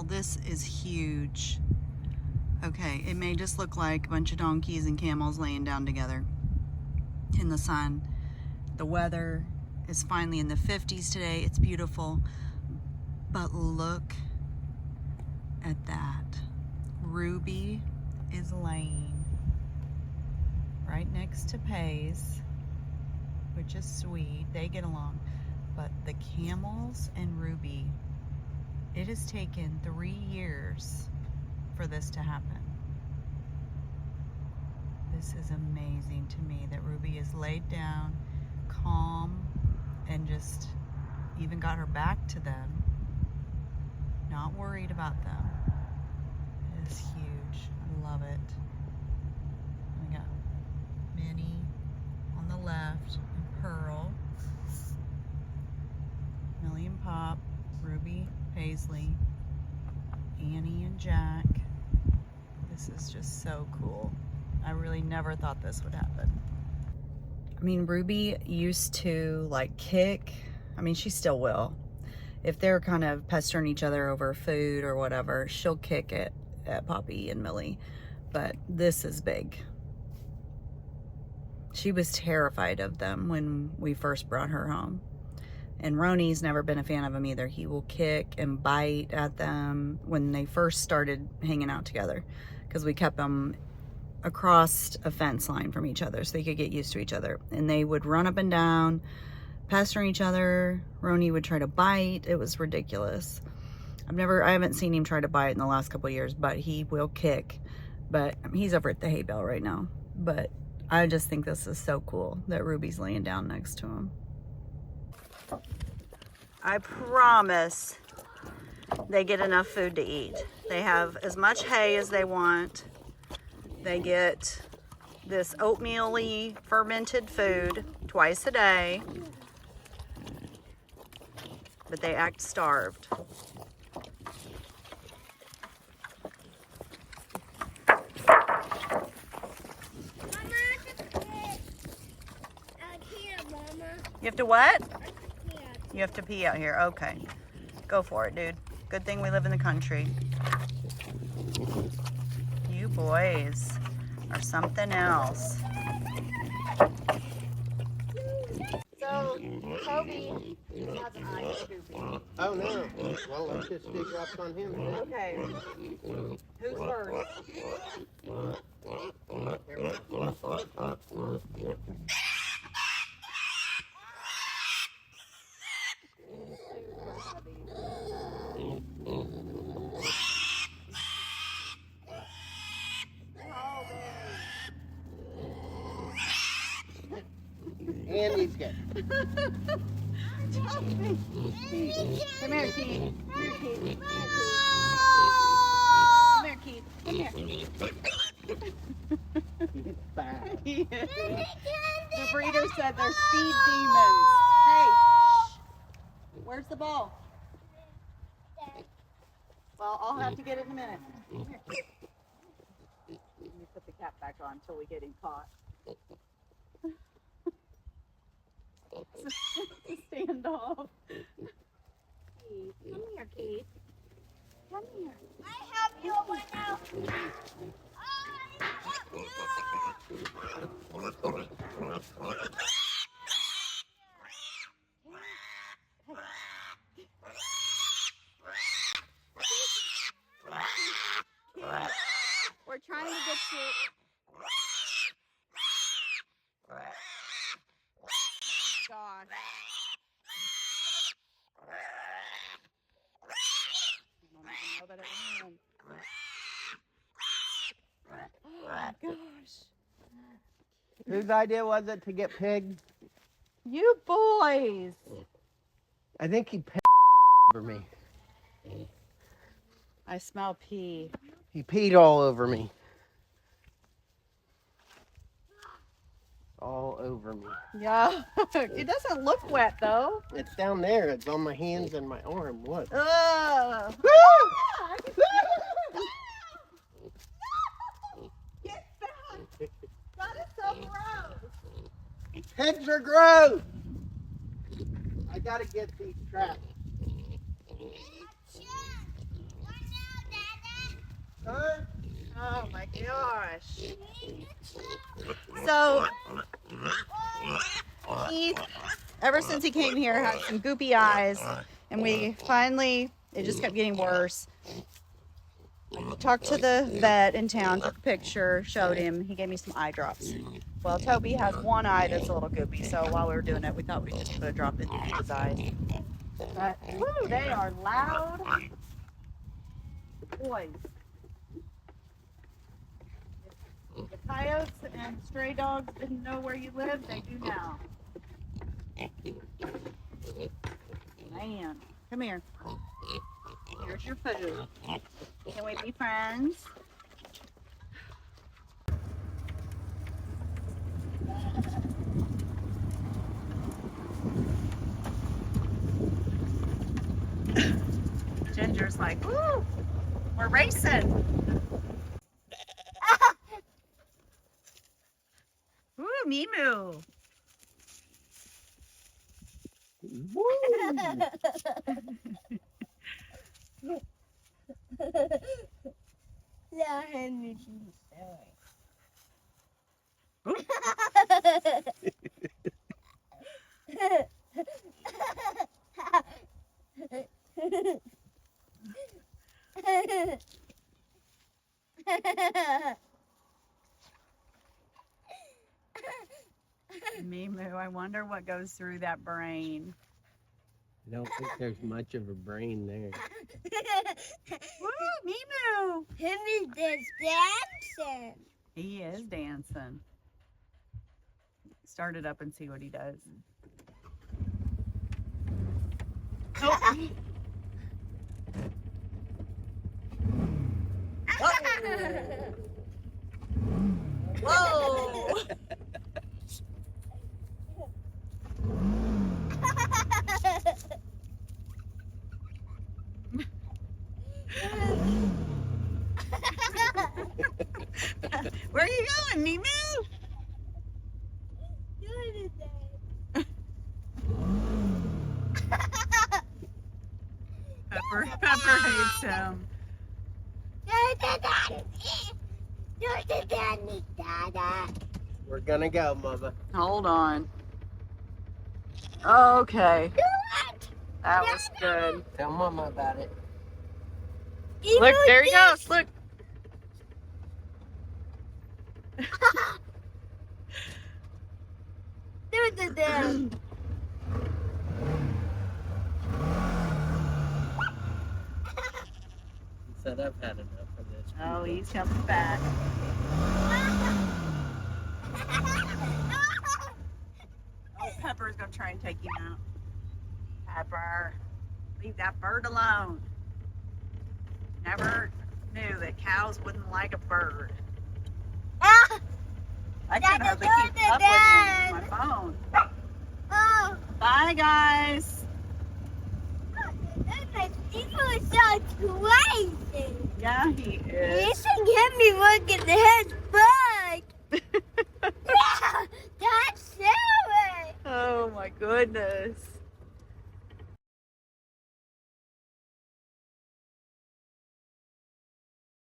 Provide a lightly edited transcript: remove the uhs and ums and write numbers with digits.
this is huge. Okay, it may just look like a bunch of donkeys and camels laying down together in the sun. The weather is finally in the 50s today. It's beautiful. But look at that. Ruby is laying right next to Pace, which is sweet. They get along. But the camels and Ruby, it has taken 3 years for this to happen. This is amazing to me that Ruby is laid down, calm, and just even got her back to them. Not worried about them. It is huge. I love it. We got Minnie on the left, and Pearl, Millie and Pop, Ruby, Paisley, Annie and Jack. This is just so cool. I really never thought this would happen. I mean, Ruby used to like kick. I mean, she still will. If they're kind of pestering each other over food or whatever, she'll kick it at Poppy and Millie. But this is big. She was terrified of them when we first brought her home. And Roni's never been a fan of him either. He will kick and bite at them when they first started hanging out together, because we kept them across a fence line from each other so they could get used to each other. And they would run up and down, pestering each other. Roni would try to bite. It was ridiculous. I haven't seen him try to bite in the last couple of years, but he will kick. But he's over at the hay bale right now. But I just think this is so cool that Ruby's laying down next to him. I promise they get enough food to eat. They have as much hay as they want. They get this oatmeal-y fermented food twice a day, but they act starved. You have to what? You have to pee out here. Okay. Go for it, dude. Good thing we live in the country. You boys are something else. So, Toby has an eye scooping. Oh no. Well, let's just dig up on him. Okay. Who's first? And he's good. Come here, Keith. Come here, Keith. Come here, Keith. Come here. He's bad. The breeder said they're speed demons. Hey, shh. Where's the ball? Well, I'll have to get it in a minute. Come here. Let me put the cap back on until we get him caught. Stand off. Keith, come here, Keith. Come here. I have you one now. I have you. We're trying to get you. Gosh. I don't know that it went. Oh my gosh. Whose idea was it to get Pig? You boys. I think he over me. I smell pee. He peed all over me. All over me. Yeah. It doesn't look wet though. It's down there. It's on my hands and my arm. Look. Ugh. Get back. That is so gross. Pigs are gross. I gotta get these traps. One now. Oh my gosh. So, Keith, ever since he came here, had some goopy eyes, and we finally, it just kept getting worse. Talked to the vet in town, took a picture, showed him. He gave me some eye drops. Well, Toby has one eye that's a little goopy, so while we were doing it, we thought we'd just put a drop in his eyes. But, woo, they are loud boys. The coyotes and stray dogs didn't know where you lived, they do now. Man, come here. Here's your food. Can we be friends? Ginger's like, woo, we're racing. Woo, Mimu. Mimu, I wonder what goes through that brain. I don't think there's much of a brain there. Woo, Mimu. Henry is dancing. He is dancing. Start it up and see what he does. Oh. Whoa! Where are you going, Mimu? Pepper hates him. We're gonna go, Mama. Hold on. Okay. That was good. Tell Mama about it. Look, there he goes. Look. He said I've had enough of this. Oh, he's coming back. Oh, Pepper's gonna try and take him out. Pepper, leave that bird alone. Never knew that cows wouldn't like a bird. I can hardly keep up with him on my phone. Bye, guys. People are so crazy. Yeah, he You is. should get me look at his bug. Yeah, that's silly. Oh my goodness.